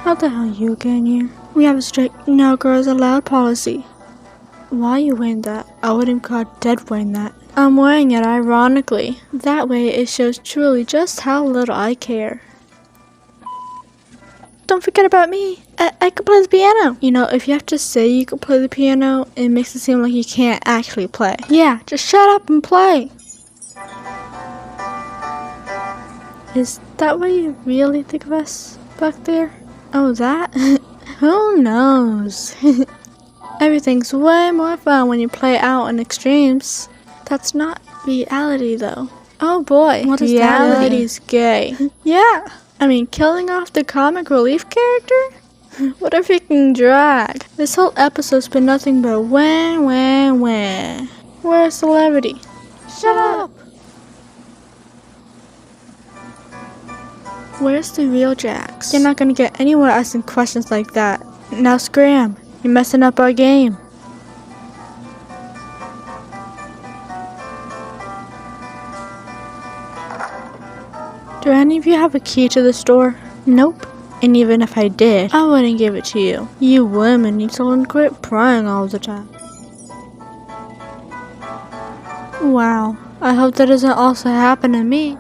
How the hell you getting here? We have a strict no girls allowed policy. Why are you wearing that? I wouldn't caught dead wearing that. I'm wearing it ironically. That way it shows truly just how little I care. Don't forget about me. I can play the piano. You know, if you have to say you can play the piano, it makes it seem like you can't actually play. Yeah, just shut up and play. Is that what you really think of us back there? Oh, that? Who knows? Everything's way more fun when you play out in extremes. That's not reality though. Oh boy, what is reality's gay. Yeah, I mean killing off the comic relief character? What a freaking drag. This whole episode's been nothing but wah. We're a celebrity. Shut up! Where's the real Jax? You're not gonna get anywhere asking questions like that. Now scram, you're messing up our game. Do any of you have a key to the store? Nope. And even if I did, I wouldn't give it to you. You women need to learn to quit prying all the time. Wow. I hope that doesn't also happen to me.